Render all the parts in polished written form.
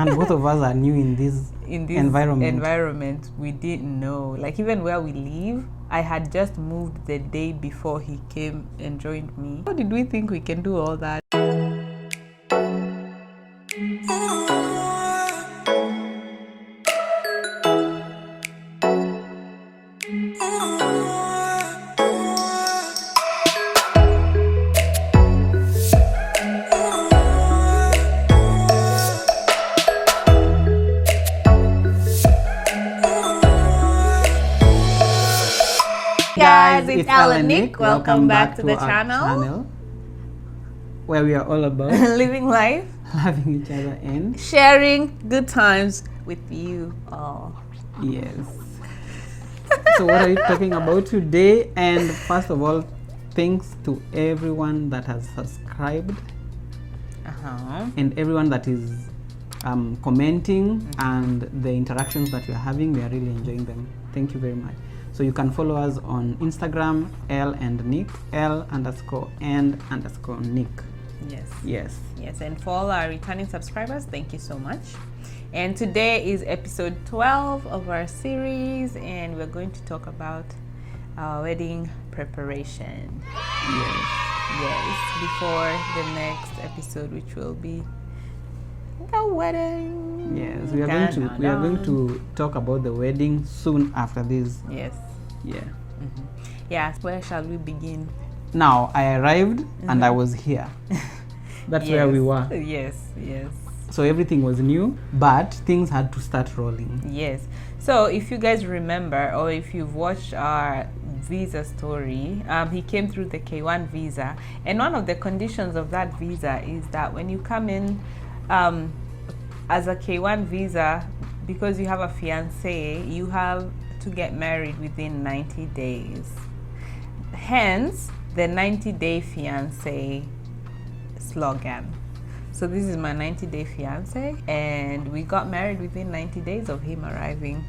And both of us are new in this environment. We didn't know. Like, even where we live, I had just moved the day before he came and joined me. How did we think we can do all that? Guys, it's ELANDNIC. Welcome back to the channel where we are all about living life, loving each other, and sharing good times with you all. Yes. So what are we talking about today? And first of all, thanks to everyone that has subscribed and everyone that is commenting and the interactions that we're having. We are really enjoying them. Thank you very much. So you can follow us on Instagram, ELANDNIC, L_and_Nick. Yes. And for all our returning subscribers, thank you so much. And today is episode 12 of our series, and we're going to talk about our wedding preparation. Yes. Before the next episode, which will be the wedding. Yes, we are going to talk about the wedding soon after this. Yes. Yeah. Yeah. Where shall we begin? Now, I arrived and I was here. That's where we were. Yes. So everything was new, but things had to start rolling. Yes. So if you guys remember, or if you've watched our visa story, he came through the K1 visa, and one of the conditions of that visa is that when you come in as a K1 visa, because you have a fiance, you have to get married within 90 days. Hence, the 90-day fiance slogan. So this is my 90-day fiance, and we got married within 90 days of him arriving.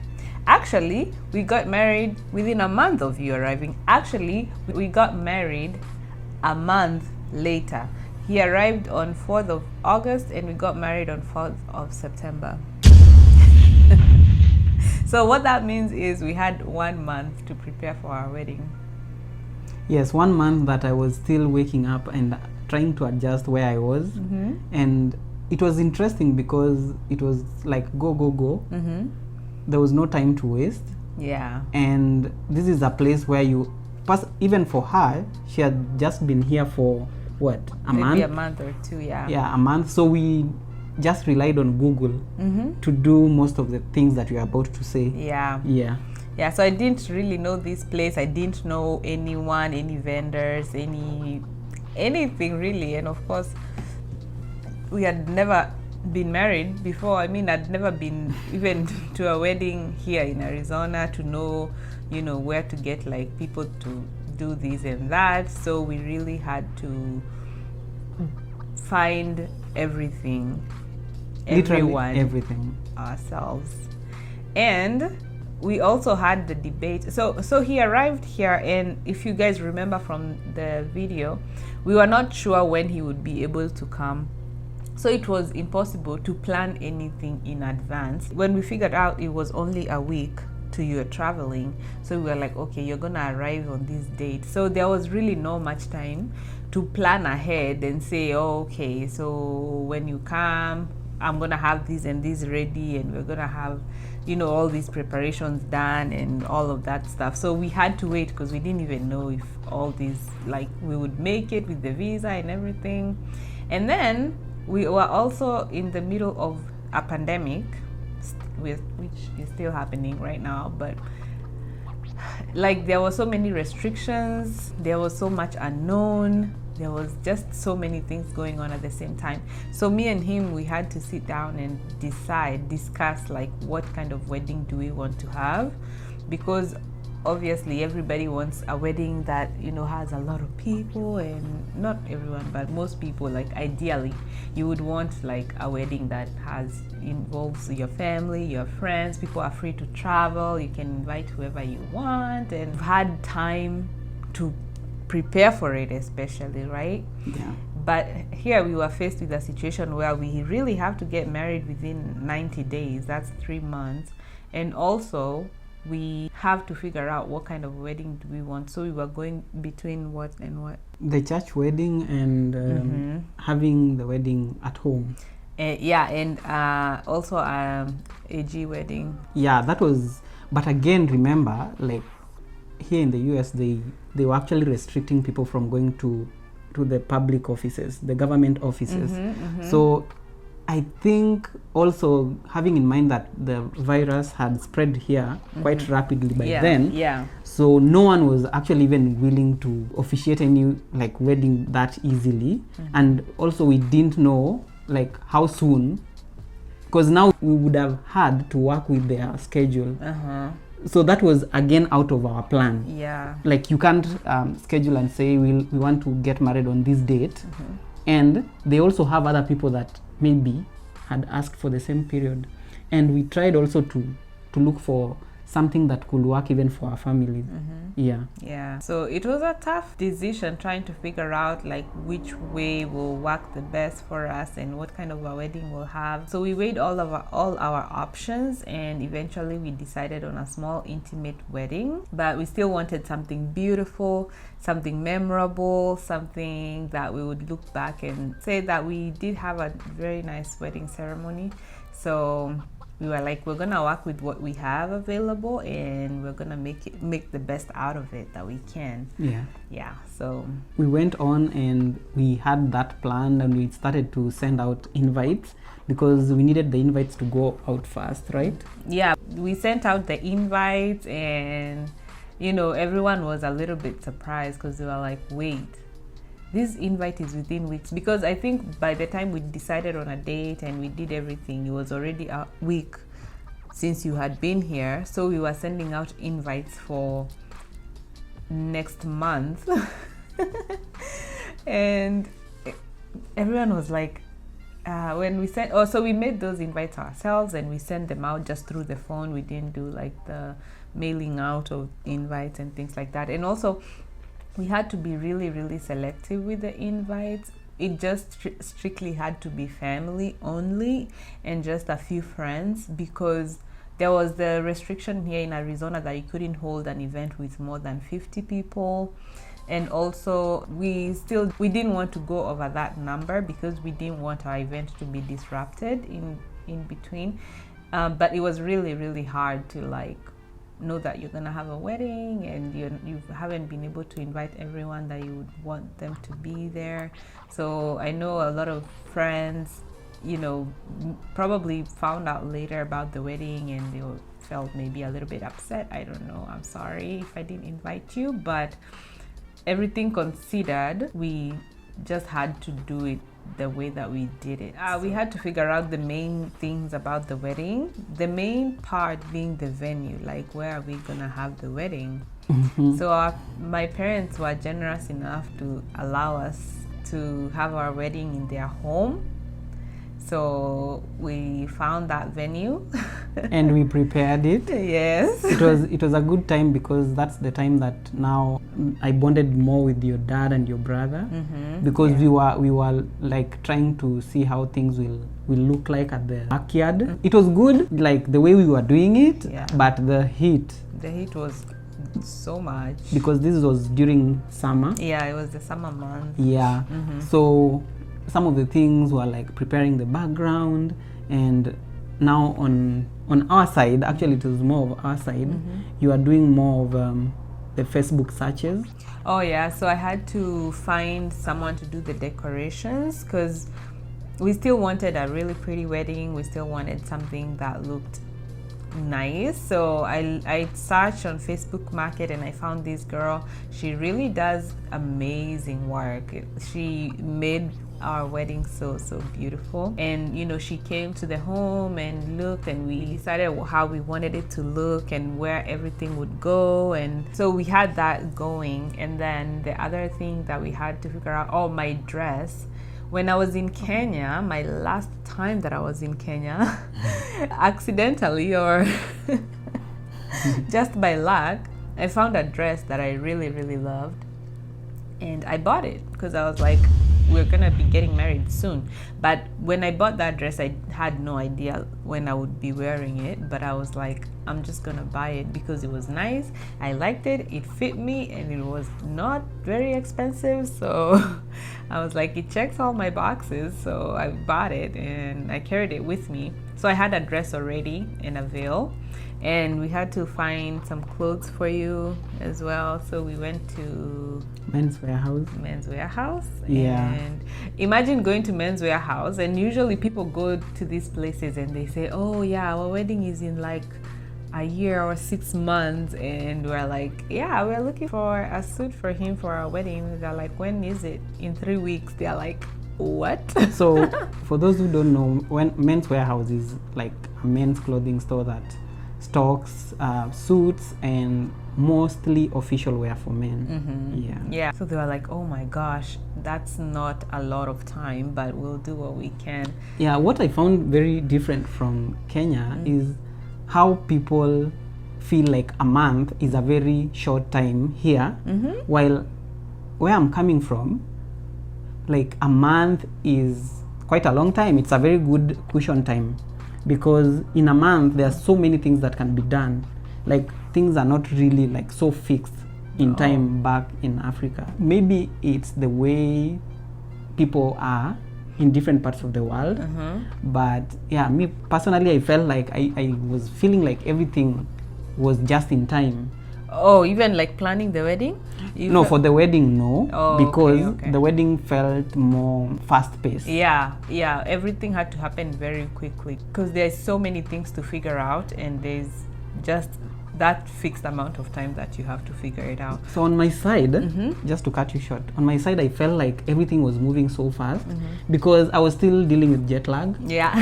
Actually, we got married within a month of you arriving. Actually, we got married a month later. He arrived on 4th of August and we got married on 4th of September. So what that means is we had 1 month to prepare for our wedding. Yes, 1 month that I was still waking up and trying to adjust where I was. And it was interesting because it was like go. There was no time to waste. Yeah. And this is a place where even for her, she had just been here for what, maybe a month or two. Yeah, a month. So we just relied on Google to do most of the things that you're about to say. Yeah, so I didn't really know this place. I didn't know anyone, any vendors, anything really. And of course, we had never been married before. I mean, I'd never been even to a wedding here in Arizona to know, where to get like people to do this and that. So we really had to find everything, everything ourselves. And we also had the debate. So he arrived here, and if you guys remember from the video, we were not sure when he would be able to come. So it was impossible to plan anything in advance. When we figured out it was only a week to your traveling, so we were like, okay, you're gonna arrive on this date. So there was really no much time to plan ahead and say, oh, okay, so when you come, I'm gonna have this and this ready, and we're gonna have, all these preparations done and all of that stuff. So we had to wait because we didn't even know if all these, like, we would make it with the visa and everything. And then we were also in the middle of a pandemic, which is still happening right now, but like there were so many restrictions, there was so much unknown, there was just so many things going on at the same time. So me and him, we had to sit down and discuss like what kind of wedding do we want to have, because obviously everybody wants a wedding that has a lot of people, and not everyone, but most people, like ideally you would want like a wedding that involves your family, your friends, people are free to travel, you can invite whoever you want, and had time to prepare for it, especially, right? Yeah. but here we were faced with a situation where we really have to get married within 90 days. That's 3 months. And also we have to figure out what kind of wedding do we want. So we were going between what and what? The church wedding and having the wedding at home. And also AG wedding. Yeah, that was, but again, remember, like here in the US, they were actually restricting people from going to the public offices, the government offices. So I think also having in mind that the virus had spread here quite rapidly by then. Yeah. So no one was actually even willing to officiate any like wedding that easily. And also we didn't know like how soon, because now we would have had to work with their schedule. So that was again out of our plan. Yeah. Like you can't schedule and say we want to get married on this date. And they also have other people that maybe had asked for the same period. And we tried also to look for something that could work even for our families. Yeah. So it was a tough decision trying to figure out like which way will work the best for us and what kind of a wedding we'll have. So we weighed all our options, and eventually we decided on a small intimate wedding, but we still wanted something beautiful, something memorable, something that we would look back and say that we did have a very nice wedding ceremony. So we were like, we're gonna work with what we have available, and we're gonna make the best out of it that we can. Yeah. So we went on and we had that planned, and we started to send out invites because we needed the invites to go out fast, right? Yeah, we sent out the invites, and everyone was a little bit surprised because they were like, wait, this invite is within weeks, because I think by the time we decided on a date and we did everything, it was already a week since you had been here. So we were sending out invites for next month. And everyone was like, when we sent, so we made those invites ourselves and we sent them out just through the phone. We didn't do like the mailing out of invites and things like that. And also we had to be really, really selective with the invites. It just strictly had to be family only and just a few friends, because there was the restriction here in Arizona that you couldn't hold an event with more than 50 people. And also we didn't want to go over that number because we didn't want our event to be disrupted in between. But it was really, really hard to like know that you're gonna have a wedding and you haven't been able to invite everyone that you would want them to be there. So I know a lot of friends, probably found out later about the wedding and they felt maybe a little bit upset. I don't know. I'm sorry if I didn't invite you, but everything considered, we just had to do it the way that we did it. We had to figure out the main things about the wedding. The main part being the venue, like where are we gonna have the wedding? So my parents were generous enough to allow us to have our wedding in their home. So we found that venue and we prepared it. Yes. It was a good time because that's the time that now I bonded more with your dad and your brother, because we were like trying to see how things will look like at the backyard. It was good, like the way we were doing it, but the heat was so much, because this was during summer. Yeah, it was the summer month. Yeah. So some of the things were like preparing the background, and now on our side, actually it was more of our side, you are doing more of the Facebook searches. Oh yeah, so I had to find someone to do the decorations because we still wanted a really pretty wedding. We still wanted something that looked nice. So I searched on Facebook Market and I found this girl. She really does amazing work. She made our wedding so beautiful, and she came to the home and looked, and we decided how we wanted it to look and where everything would go, and so we had that going. And then the other thing that we had to figure out, my dress. When I was in Kenya, my last time that I was in Kenya, accidentally or just by luck, I found a dress that I really, really loved, and I bought it because I was like, we're gonna be getting married soon. But when I bought that dress, I had no idea when I would be wearing it, but I was like, I'm just gonna buy it because it was nice, I liked it, it fit me, and it was not very expensive. So I was like, it checks all my boxes, so I bought it and I carried it with me. So I had a dress already and a veil, and we had to find some clothes for you as well. So we went to Men's Warehouse. Yeah. And imagine going to Men's Warehouse, and usually people go to these places and they say, oh yeah, our wedding is in like a year or 6 months, and we're like, yeah, we're looking for a suit for him for our wedding. They're like, when is it? In 3 weeks. They're like, what? So for those who don't know, when Men's Warehouse is like a men's clothing store that stocks suits and mostly official wear for men. Yeah. So they were like, oh my gosh, that's not a lot of time, but we'll do what we can. Yeah, what I found very different from Kenya is how people feel like a month is a very short time here, while where I'm coming from, like a month is quite a long time. It's a very good cushion time, because in a month there are so many things that can be done. Like things are not really like so fixed in time back in Africa. Maybe it's the way people are in different parts of the world, but yeah, me personally, I felt like I was feeling like everything was just in time. Oh, even like planning the wedding? No, for the wedding, no. Oh, because okay. the wedding felt more fast-paced. Yeah, everything had to happen very quickly because there's so many things to figure out, and there's just that fixed amount of time that you have to figure it out. So on my side, just to cut you short, on my side I felt like everything was moving so fast because I was still dealing with jet lag. Yeah.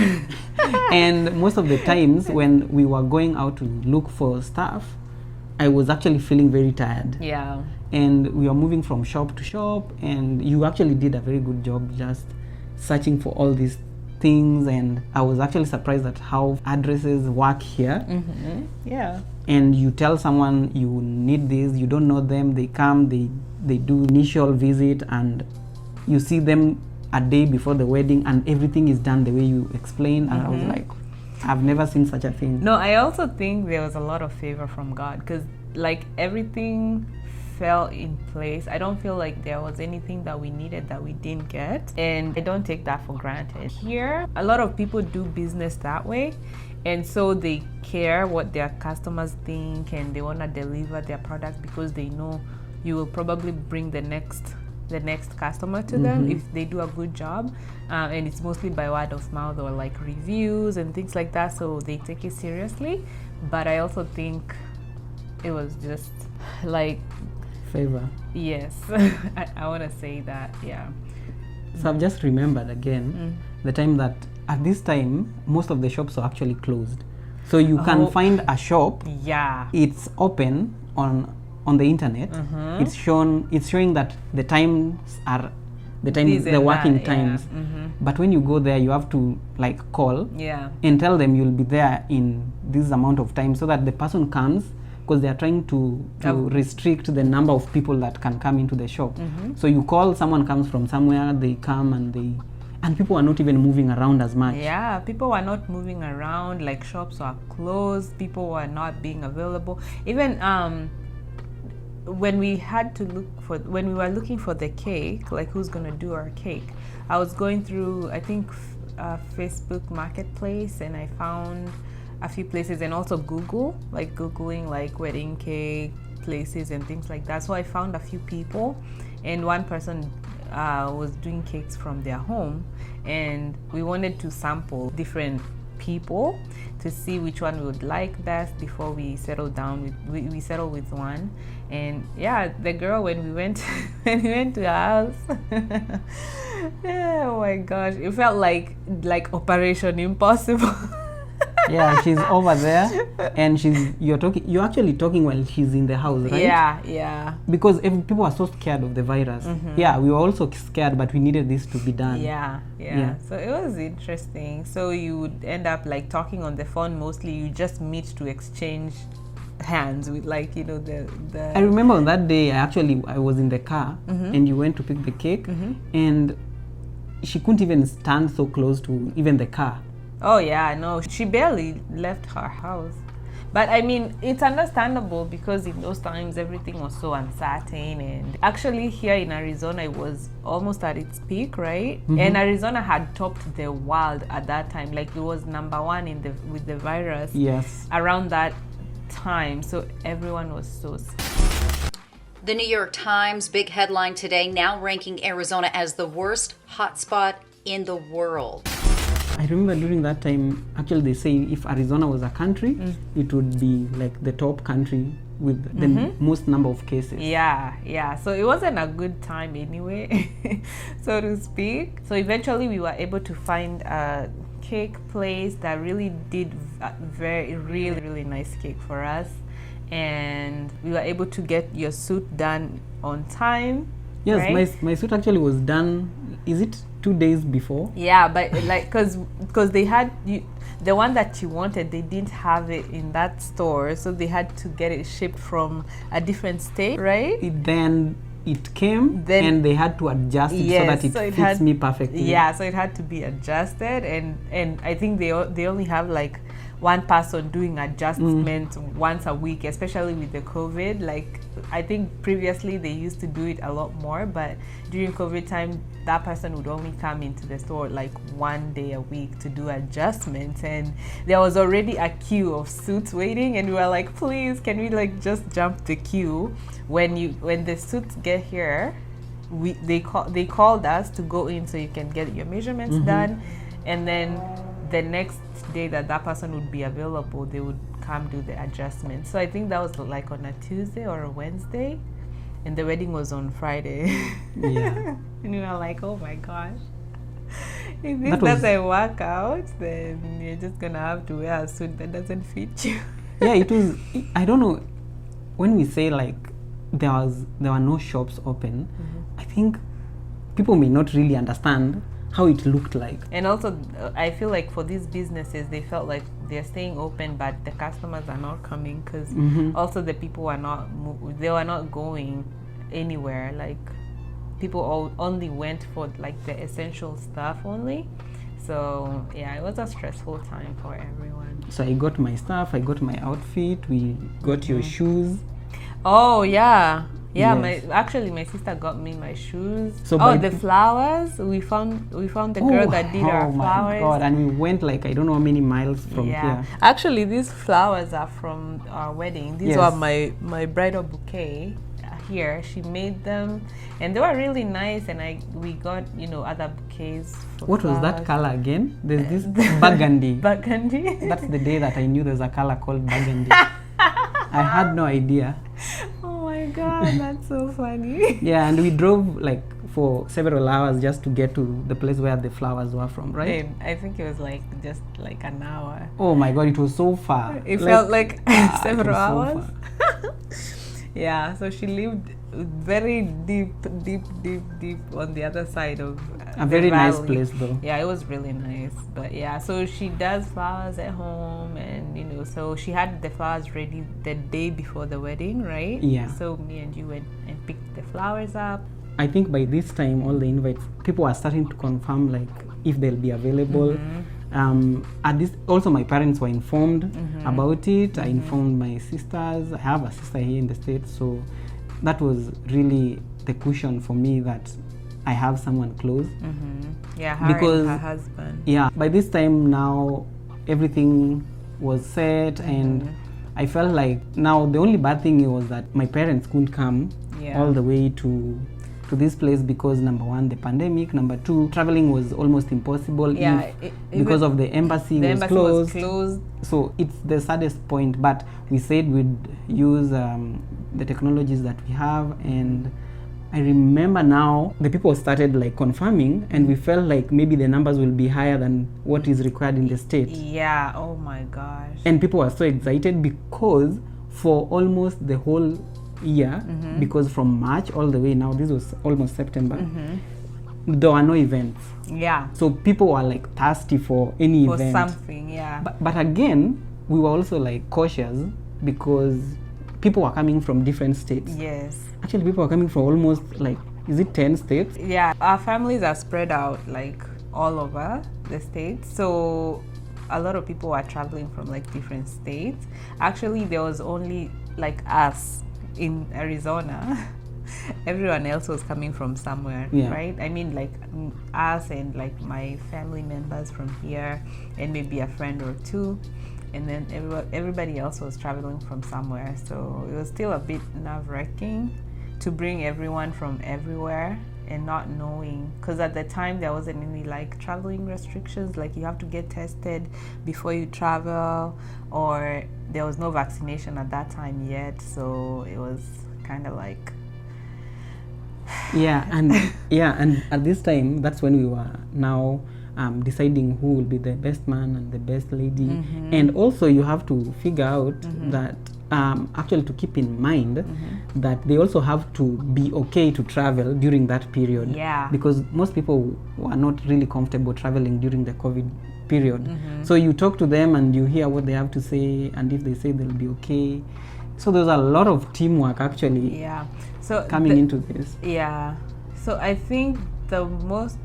And most of the times when we were going out to look for stuff, I was actually feeling very tired. Yeah. And we were moving from shop to shop, and you actually did a very good job just searching for all these things, and I was actually surprised at how addresses work here. Yeah. And you tell someone you need this, you don't know them, they come, they do initial visit, and you see them a day before the wedding, and everything is done the way you explained. And I was like, I've never seen such a thing. No, I also think there was a lot of favor from God, because like everything fell in place. I don't feel like there was anything that we needed that we didn't get, and I don't take that for granted. Here, a lot of people do business that way, and so they care what their customers think, and they want to deliver their product because they know you will probably bring the next customer to them if they do a good job, and it's mostly by word of mouth or like reviews and things like that, so they take it seriously. But I also think it was just like favor. Yes. I want to say that. Yeah. So I've just remembered again the time that at this time most of the shops are actually closed, so you can find a shop, it's open on the internet, it's showing that the times are the working times, but when you go there you have to like call and tell them you'll be there in this amount of time, so that the person comes, because they are trying to restrict the number of people that can come into the shop. So you call, someone comes from somewhere, they come, and people are not even moving around as much. Yeah, people were not moving around, like shops were closed, people were not being available. Even when we were looking for the cake, like who's gonna do our cake, I was going through, I think, Facebook Marketplace, and I found a few places, and also googling like wedding cake places and things like that. So I found a few people, and one person was doing cakes from their home, and we wanted to sample different people to see which one we would like best before we settle down we settle with one. And yeah, the girl, when we went to her house, oh my gosh, it felt like Operation Impossible. Yeah, she's over there, and you're actually talking while she's in the house, right? Yeah. Because people are so scared of the virus. Yeah, we were also scared, but we needed this to be done. Yeah. So it was interesting. So you would end up like talking on the phone mostly. You just meet to exchange hands with, like, you know, the I remember on that day I was in the car, and you went to pick the cake, and she couldn't even stand so close to even the car. Oh yeah, no, she barely left her house. But I mean, it's understandable because in those times everything was so uncertain, and actually here in Arizona it was almost at its peak, right? And Arizona had topped the world at that time. Like it was #1 in with the virus. Yes. Around that time, so everyone was so sick. The New York Times big headline today, now ranking Arizona as the worst hotspot in the world. I remember during that time, actually they say if Arizona was a country, it would be like the top country with the most number of cases. Yeah. So it wasn't a good time anyway, so to speak. So eventually we were able to find a cake place that really did really nice cake for us. And we were able to get your suit done on time. Yes, right? my suit actually was done, is it 2 days before? Yeah, but like because they had the one that you wanted, they didn't have it in that store, so they had to get it shipped from a different state, right? Then it came, and they had to adjust it so that it fits me perfectly. Yeah, so it had to be adjusted, and I think they only have like one person doing adjustments once a week, especially with the COVID. Like I think previously they used to do it a lot more, but during COVID time, that person would only come into the store like 1 day a week to do adjustments, and there was already a queue of suits waiting, and we were like, please, can we like just jump the queue? When the suits get here, they called us to go in so you can get your measurements done, and then the next day that person would be available, they would come do the adjustment. So I think that was like on a Tuesday or a Wednesday, and the wedding was on Friday. Yeah. And we were like, oh my gosh, if this doesn't work out, then you're just gonna have to wear a suit that doesn't fit you. Yeah, it was, I don't know, when we say like there were no shops open, I think people may not really understand how it looked like. And also I feel like for these businesses, they felt like they're staying open, but the customers are not coming because also the people were not going anywhere. Like people only went for like the essential stuff only. So yeah, it was a stressful time for everyone. So I got my stuff, I got my outfit, we got your shoes. Oh yeah. Yeah, Yes. my sister got me my shoes. So the flowers, we found the girl that did our flowers. Oh my God, and we went like I don't know how many miles from here. Actually, these flowers are from our wedding. These were my bridal bouquet here. She made them, and they were really nice, and we got other bouquets for What flowers. was that color again? There's this burgundy. Burgundy. That's the day that I knew there's a color called burgundy. I had no idea. Oh my God, that's so funny. Yeah, and we drove like for several hours just to get to the place where the flowers were from, right? I think it was like just like an hour. Oh my God, it was so far. It felt like several so hours. Yeah, so she lived very deep on the other side of a very nice valley. place though. Yeah, it was really nice. But yeah, so she does flowers at home, and so she had the flowers ready the day before the wedding, right? Yeah. So me and you went and picked the flowers up. I think by this time all the invites, people are starting to confirm like if they'll be available. At this also my parents were informed about it. I informed my sisters. I have a sister here in the States, so that was really the cushion for me that I have someone close. Yeah, her and her husband. Yeah, by this time now everything was set, and I felt like now the only bad thing was that my parents couldn't come all the way to this place because #1 the pandemic, #2 traveling was almost impossible because of the embassy was closed. So it's the saddest point, but we said we'd use the technologies that we have, and I remember now the people started like confirming, and we felt like maybe the numbers will be higher than what is required in the state. Yeah, oh my gosh. And people were so excited because for almost the whole year, because from March all the way now, this was almost September, there were no events. Yeah. So people were like thirsty for any event. For something, yeah. But again, we were also like cautious because people were coming from different states. Yes. Actually, people were coming from almost like is it 10 states? Yeah, our families are spread out like all over the states. So a lot of people are traveling from like different states. Actually, there was only like us in Arizona. Everyone else was coming from somewhere, right? I mean, like us and like my family members from here and maybe a friend or two. And then everybody else was traveling from somewhere. So it was still a bit nerve-wracking to bring everyone from everywhere and not knowing, because at the time there wasn't any like traveling restrictions, like you have to get tested before you travel, or there was no vaccination at that time yet. So it was kind of like and at this time, that's when we were now deciding who will be the best man and the best lady. And also you have to figure out that actually to keep in mind that they also have to be okay to travel during that period, because most people were not really comfortable traveling during the COVID period. So you talk to them and you hear what they have to say, and if they say they'll be okay. So there's a lot of teamwork actually coming into this. So I think the most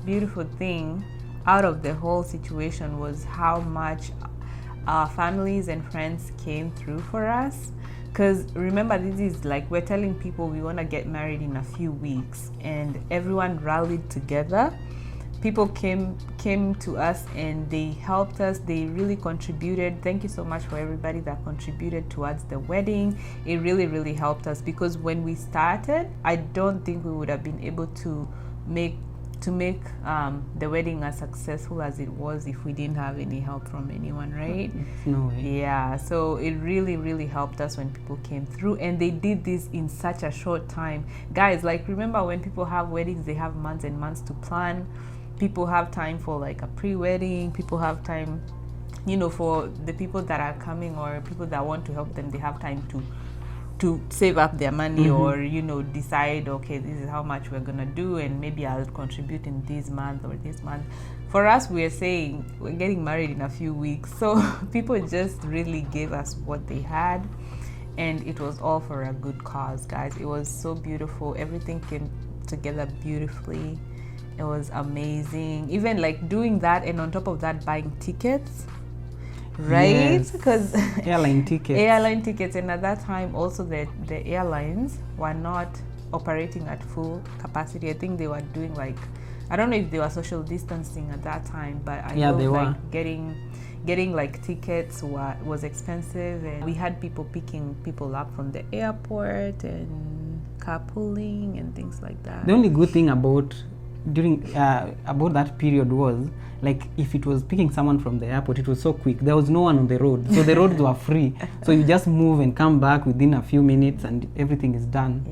beautiful thing out of the whole situation was how much our families and friends came through for us. Because remember, this is like we're telling people we want to get married in a few weeks, and everyone rallied together. People came to us and they helped us. They really contributed. Thank you so much for everybody that contributed towards the wedding. It really, really helped us, because when we started, I don't think we would have been able to make the wedding as successful as it was if we didn't have any help from anyone, right? No way. So it really, really helped us when people came through, and they did this in such a short time. Guys, like, remember when people have weddings, they have months and months to plan. People have time for like a pre-wedding. People have time, you know, for the people that are coming or people that want to help them, they have time to save up their money or, you know, decide, okay, this is how much we're gonna do, and maybe I'll contribute in this month or this month. For us, we're saying we're getting married in a few weeks, so people just really gave us what they had, and it was all for a good cause, guys. It was so beautiful. Everything came together beautifully. It was amazing. Even like doing that, and on top of that, buying tickets, right? Because airline tickets, and at that time also the airlines were not operating at full capacity. I think they were doing like, I don't know if they were social distancing at that time, but I know they like were. getting like tickets was expensive, and we had people picking people up from the airport and carpooling and things like that. The only good thing about that period was, like, if it was picking someone from the airport, it was so quick. There was no one on the road, so the roads were free. So you just move and come back within a few minutes, and everything is done.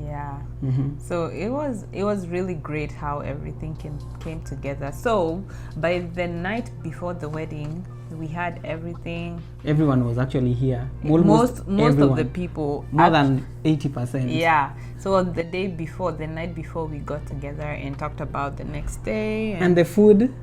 So it was really great how everything came together. So by the night before the wedding, we had everything. Everyone was actually here. Most of the people, more than 80%. So on the night before, we got together and talked about the next day. And the food.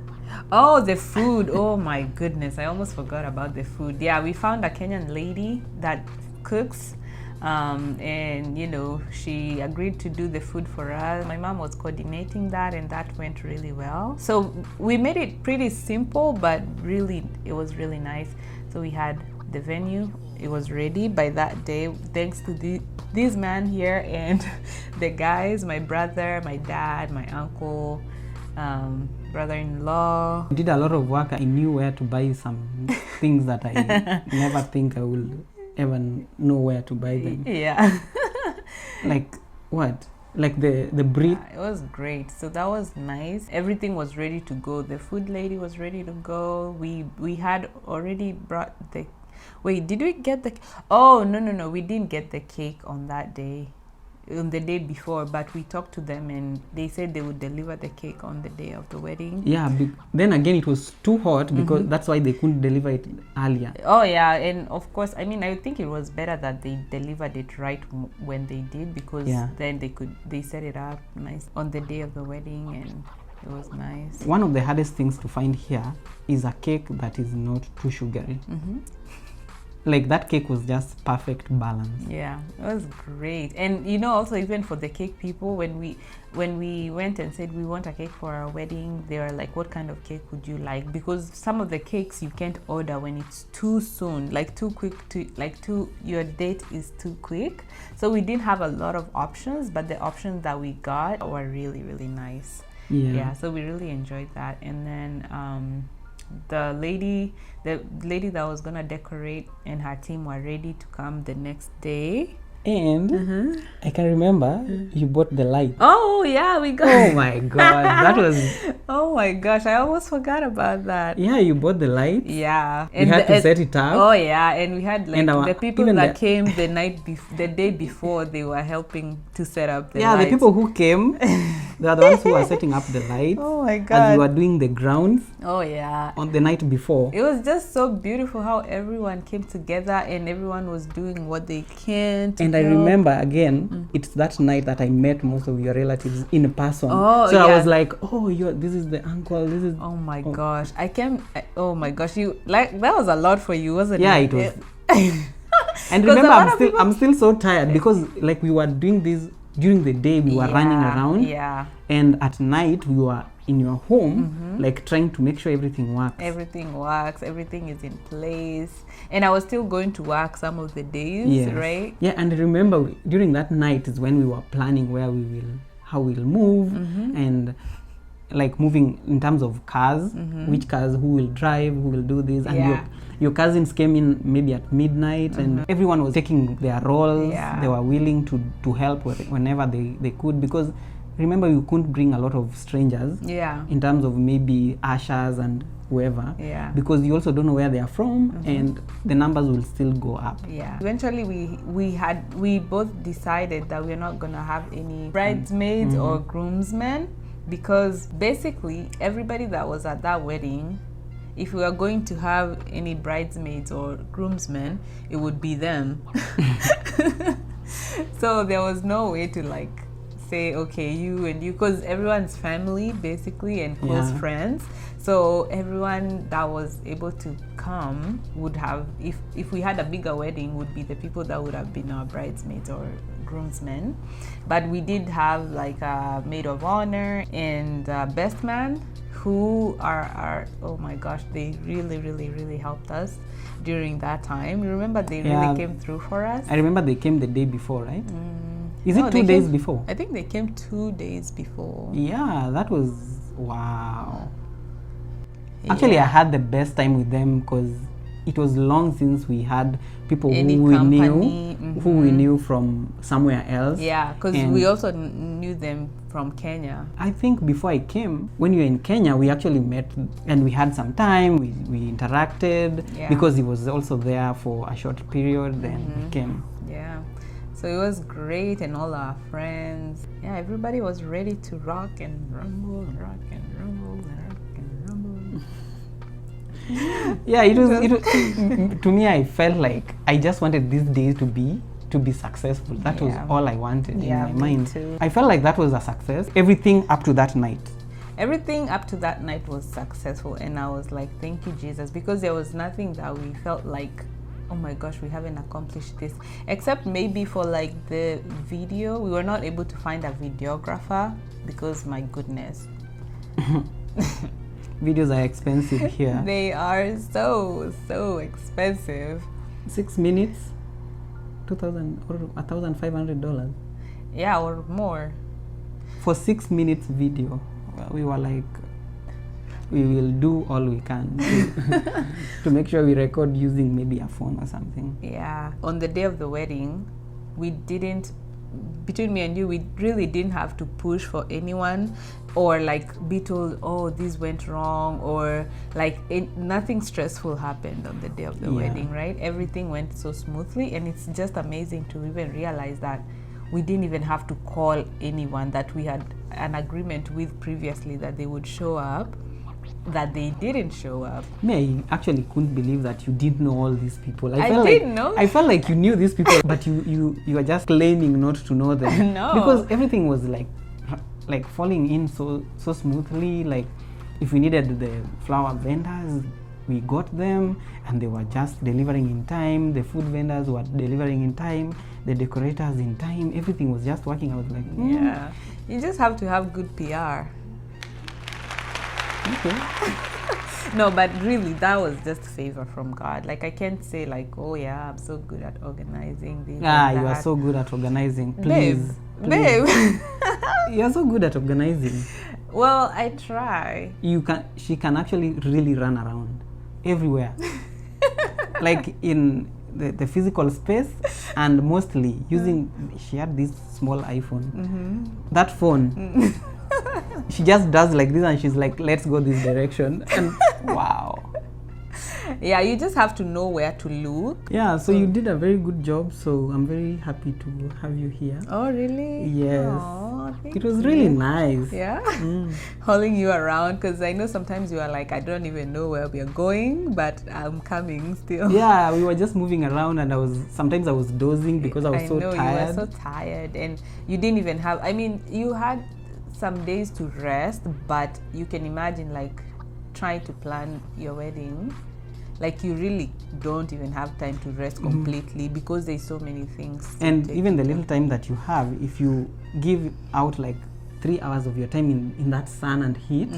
Oh, the food. Oh my goodness, I almost forgot about the food. We found a Kenyan lady that cooks, and you know, she agreed to do the food for us. My mom was coordinating that, and that went really well. So we made it pretty simple, but really it was really nice. So we had the venue. It was ready by that day, thanks to this man here and the guys, my brother, my dad, my uncle, brother-in-law. I did a lot of work. I knew where to buy some things that I never think I will ever know where to buy them. Like what? Like the brick. It was great. So that was nice. Everything was ready to go. The food lady was ready to go. We had already brought the... Wait, did we get the... Oh, no. We didn't get the cake on that day. On the day before, but we talked to them and they said they would deliver the cake on the day of the wedding. Then again, it was too hot because that's why they couldn't deliver it earlier. And of course, I mean, I think it was better that they delivered it right when they did, because then they set it up nice on the day of the wedding, and it was nice. One of the hardest things to find here is a cake that is not too sugary. like that cake was just perfect balance. Yeah, it was great. And you know, also even for the cake people, when we went and said we want a cake for our wedding, they were like, what kind of cake would you like? Because some of the cakes you can't order when it's too soon, like too quick, your date is too quick. So we didn't have a lot of options, but the options that we got were really, really nice. Yeah, so we really enjoyed that. And then the lady that was gonna decorate and her team were ready to come the next day. And I can remember you bought the light. Oh yeah, we got. Oh my god, that was. Oh my gosh, I almost forgot about that. Yeah, you bought the light. Yeah, We had to set it up. Oh yeah, and we had like And the people that came the day before, they were helping to set up the lights. The people who came, they are the ones who were setting up the lights. Oh my god. As we were doing the grounds. Oh yeah. On the night before. It was just so beautiful how everyone came together and everyone was doing what they can to And I remember again, it's that night that I met most of your relatives in person. Oh, so yeah. I was like, oh, this is the uncle, this is... Oh my gosh. Oh my gosh, you like that was a lot for you, wasn't it? Yeah, it was. And remember, I'm still so tired because like we were doing this during the day, we were running around. Yeah. And at night, we were in your home, like trying to make sure everything works. Everything works, everything is in place. And I was still going to work some of the days, right? Yeah, and remember during that night is when we were planning how we'll move and like moving in terms of cars, which cars, who will drive, who will do this. And your cousins came in maybe at midnight and everyone was taking their roles. They were willing to help whenever they could, because remember you couldn't bring a lot of strangers in terms of maybe ushers and whoever, because you also don't know where they are from and the numbers will still go up. Eventually we both decided that we're not gonna have any bridesmaids or groomsmen, because basically everybody that was at that wedding, if we were going to have any bridesmaids or groomsmen, it would be them. So there was no way to like say, okay, you and you, because everyone's family basically and close friends. So everyone that was able to come would have, if we had a bigger wedding, would be the people that would have been our bridesmaids or groomsmen. But we did have like a maid of honor and best man, who are oh my gosh, they really helped us during that time. Remember, they really came through for us. I remember they came the day before, right? Is it 2 days before? I think they came 2 days before. Yeah, that was wow. Actually, I had the best time with them because it was long since we had people who we knew from somewhere else. Yeah, because we also knew them from Kenya. I think before I came, when you were in Kenya, we actually met and we had some time. We interacted because he was also there for a short period. Then we came. Yeah. So it was great, and all our friends. Yeah, everybody was ready to rock and rumble and rock and rumble and rock and rumble. Yeah, it was to me, I felt like I just wanted these days to be successful. That was all I wanted in my mind. Too. I felt like that was a success. Everything up to that night. Everything up to that night was successful, and I was like, thank you, Jesus, because there was nothing that we felt like, oh my gosh, we haven't accomplished this, except maybe for like the video. We were not able to find a videographer because, my goodness. Videos are expensive here. They are so expensive. 6 minutes, $2,000 or $1,500. Yeah, or more. For 6 minutes video, we were like, we will do all we can to make sure we record using maybe a phone or something. Yeah. On the day of the wedding, we didn't, between me and you, we really didn't have to push for anyone or like be told, oh, this went wrong, or like nothing stressful happened on the day of the wedding, right? Everything went so smoothly, and it's just amazing to even realize that we didn't even have to call anyone that we had an agreement with previously that they would show up, that they didn't show up. Me, I actually couldn't believe that you did know all these people. I didn't know. I felt like you knew these people, but you are just claiming not to know them. No. Because everything was like falling in so smoothly. Like if we needed the flower vendors, we got them, and they were just delivering in time. The food vendors were delivering in time. The decorators in time. Everything was just working. I was like, yeah, you just have to have good PR. Okay. No, but really, that was just favor from God. Like, I can't say like, oh yeah, I'm so good at organizing this. You are so good at organizing. Please, babe. you are so good at organizing. Well, I try. She can actually really run around everywhere, like in the physical space, and mostly using. She had this small iPhone. That phone. She just does like this, and she's like, let's go this direction. And wow. Yeah, you just have to know where to look. Yeah, so you did a very good job. So I'm very happy to have you here. Oh, really? Yes. Aww, it was really nice. Yeah? Hauling you around, because I know sometimes you are like, I don't even know where we are going, but I'm coming still. Yeah, we were just moving around, and sometimes I was dozing because I was so tired. You were so tired, and you didn't even have, I mean, you had some days to rest, but you can imagine like trying to plan your wedding, like you really don't even have time to rest completely because there's so many things. And even the little time that you have, if you give out like 3 hours of your time in that sun and heat,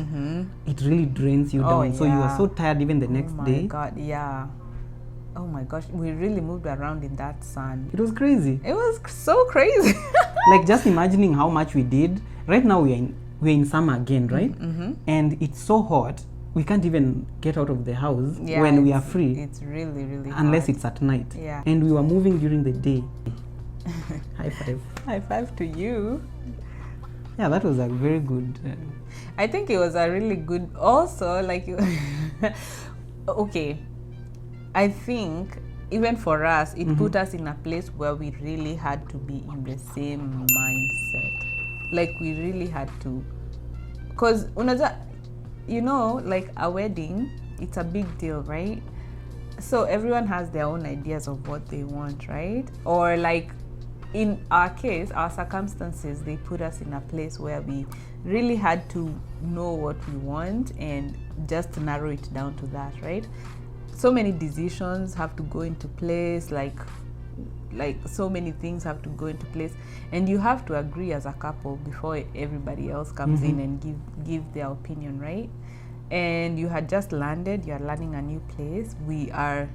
it really drains you down. So you are so tired even the next day. Oh my God, yeah. Oh my gosh, we really moved around in that sun. It was crazy. It was so crazy. Like just imagining how much we did. Right now we're in summer again, right? And it's so hot. We can't even get out of the house when we are free. It's really, really unless hard. it's at night. Yeah. And we were moving during the day. High five. High five to you. Yeah, that was a very good. I think it was a really good. Also, like, okay. I think even for us, it put us in a place where we really had to be in the same mindset. Like we really had to, because you know, like a wedding, it's a big deal, right? So everyone has their own ideas of what they want, right? Or like in our case, our circumstances, they put us in a place where we really had to know what we want and just narrow it down to that, right? So many decisions have to go into place, like so many things have to go into place, and you have to agree as a couple before everybody else comes in and give their opinion, right? And you had just landed, you are learning a new place. We are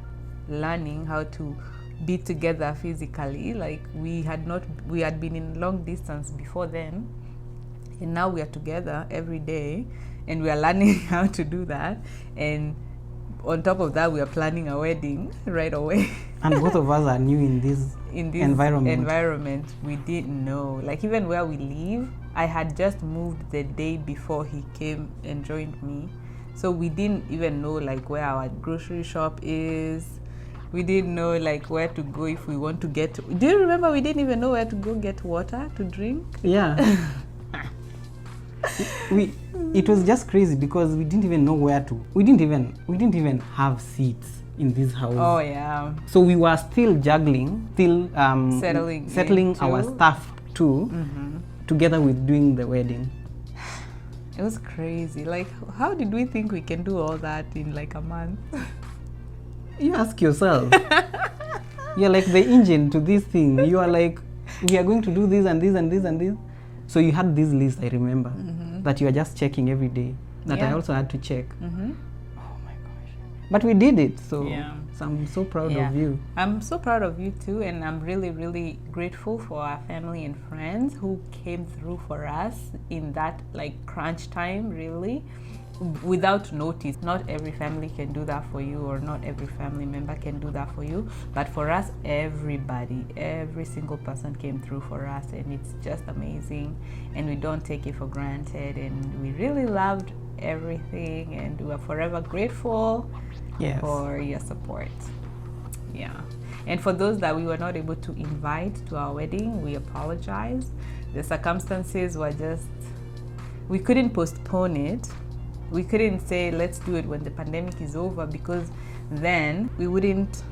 learning how to be together physically. Like we had been in long distance before then, and now we are together every day, and we are learning how to do that. And on top of that, we are planning a wedding right away. And both of us are new in this environment. We didn't know. Like even where we live, I had just moved the day before he came and joined me. So we didn't even know like where our grocery shop is. We didn't know like where to go if we want to get. Do you remember we didn't even know where to go get water to drink? Yeah. It was just crazy because we didn't even know where to. We didn't even have seats in this house. Oh yeah. So we were still juggling, settling our stuff too, together with doing the wedding. It was crazy. Like, how did we think we can do all that in like a month? You ask yourself. You're like the engine to this thing. You are like, we are going to do this and this and this and this. So you had this list, I remember, that you are just checking every day, that I also had to check. Oh my gosh. But we did it, so I'm so proud of you. I'm so proud of you too, and I'm really, really grateful for our family and friends who came through for us in that like crunch time, really. Without notice. Not every family can do that for you, or not every family member can do that for you, but for us, everybody, every single person came through for us, and it's just amazing, and we don't take it for granted, and we really loved everything, and we are forever grateful for your support. And for those that we were not able to invite to our wedding, we apologize. The circumstances were just, we couldn't postpone it. We couldn't say, let's do it when the pandemic is over, because then we wouldn't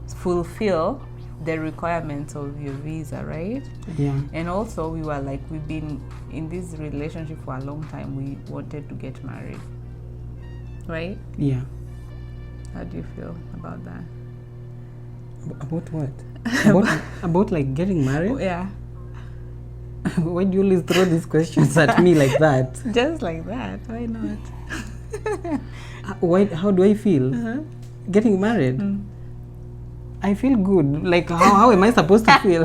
fulfill the requirements of your visa, right? Yeah. And also we were like, we've been in this relationship for a long time. We wanted to get married, right? Yeah. How do you feel about that? About what? about like getting married? Yeah. Why do you always throw these questions at me like that? Just like that. Why not? How do I feel? Getting married? I feel good. Like, how am I supposed to feel?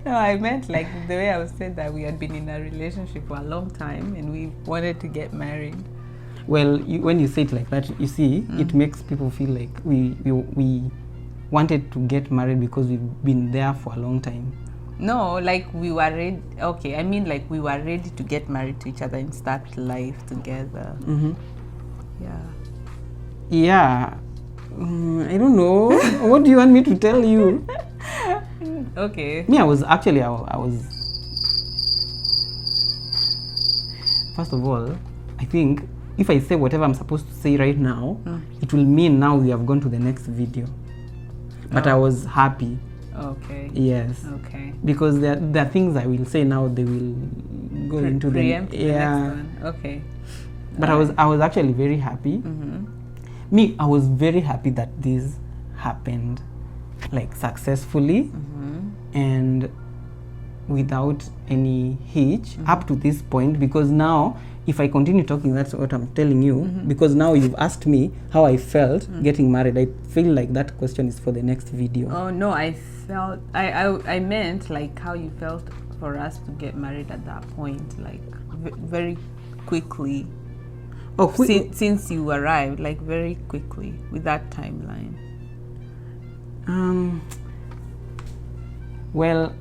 No, I meant like the way I was saying that we had been in a relationship for a long time and we wanted to get married. Well, when you say it like that, you see, it makes people feel like we wanted to get married because we've been there for a long time. No, like we were ready. Okay, I mean like we were ready to get married to each other and start life together. Yeah. Yeah. I don't know. What do you want me to tell you? Okay. Me, I was first of all, I think if I say whatever I'm supposed to say right now, it will mean now we have gone to the next video. But I was happy. Okay. Yes. Okay. Because there are things I will say now, they will go into preempt the the next one. Okay. But I was actually very happy. Me, I was very happy that this happened like successfully and without any hitch up to this point, because now if I continue talking, that's what I'm telling you, because now you've asked me how I felt getting married. I feel like that question is for the next video. Oh no, I meant like how you felt for us to get married at that point, like very quickly. Oh, since you arrived, like very quickly with that timeline. Well,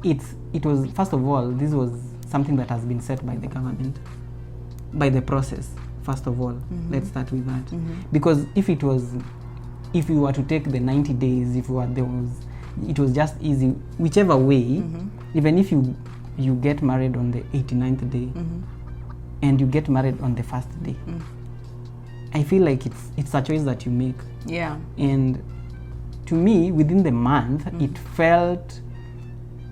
it was, first of all, this was something that has been set by the government, by the process. First of all, let's start with that, because if you were to take the 90 days, it was just easy, whichever way. Even if you get married on the 89th day and you get married on the first day, I feel like it's a choice that you make. Yeah. And to me, within the month, it felt,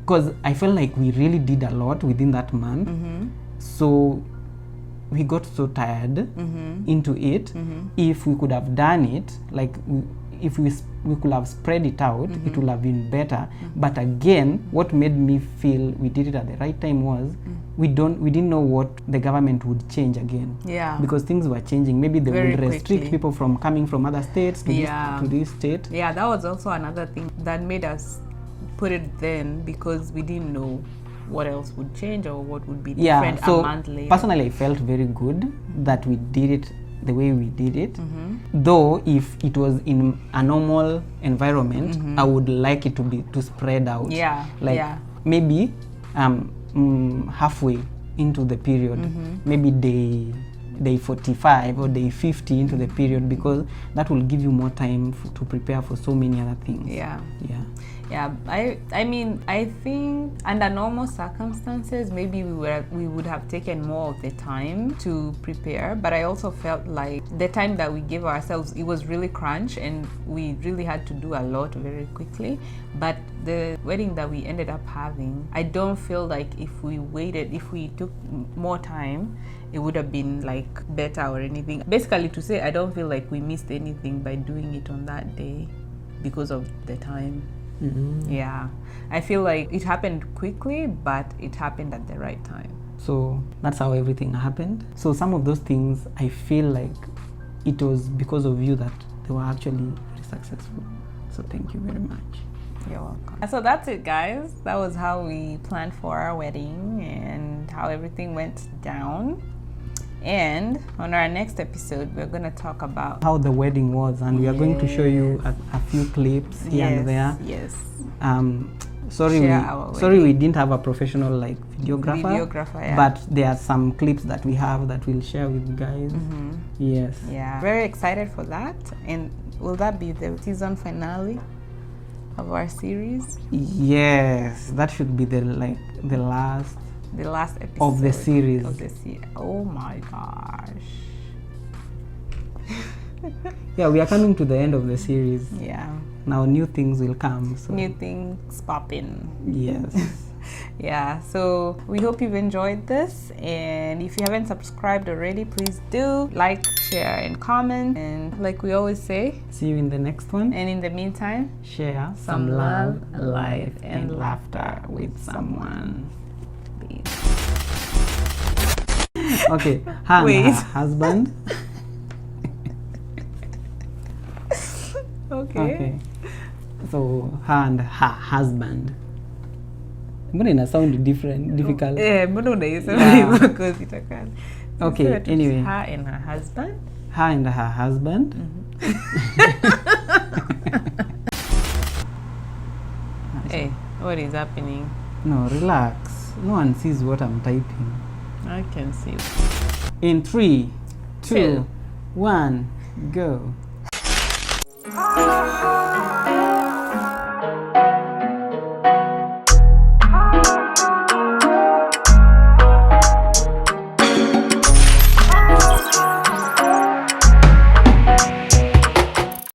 because I felt like we really did a lot within that month. So we got so tired into it. If we could have done it, like if we could have spread it out, it would have been better. But again, what made me feel we did it at the right time was we didn't know what the government would change again. Yeah. Because things were changing. Maybe they Very would restrict quickly. people from coming from other states to this state. Yeah, that was also another thing that made us put it then, because we didn't know what else would change or what would be different so a month later. Personally, I felt very good that we did it the way we did it. Though if it was in a normal environment, I would like it to spread out. Yeah. Like maybe halfway into the period, maybe day 45 or day 50 into the period, because that will give you more time to prepare for so many other things. Yeah. I mean, I think under normal circumstances, maybe we would have taken more of the time to prepare. But I also felt like the time that we gave ourselves, it was really crunch, and we really had to do a lot very quickly. But the wedding that we ended up having, I don't feel like if we took more time, it would have been like better or anything. Basically, to say I don't feel like we missed anything by doing it on that day because of the time. Yeah, I feel like it happened quickly, but it happened at the right time. So that's how everything happened. So some of those things, I feel like it was because of you that they were actually very successful. So thank you very much. You're welcome. So that's it, guys. That was how we planned for our wedding and how everything went down. And on our next episode, we're going to talk about how the wedding was, and we are going to show you a few clips here and there. Yes. Sorry we didn't have a professional like videographer, yeah. But there are some clips that we have that we'll share with you guys. Yes. Yeah. Very excited for that. And will that be the season finale of our series? Yes, that should be the last episode of the series. Oh my gosh. Yeah, we are coming to the end of the series. Yeah. Now new things will come. So. New things popping. Yes. Yeah, so we hope you've enjoyed this, and if you haven't subscribed already, please do like, share, and comment. And like we always say, see you in the next one. and in the meantime, Share some some love, love, life, and and laughter with someone. peace. Okay, her and Wait. her husband. Okay. So her and her husband. Mbona ina sound difficult? Mbona unaisema Yeah. hivyo? Because itakaa. Okay, Sasa tu anyway. her and her husband. Her and her husband. Hey, what is happening? No, relax. No one sees what I'm typing. I can see. In 3, 2, Two. 1, go.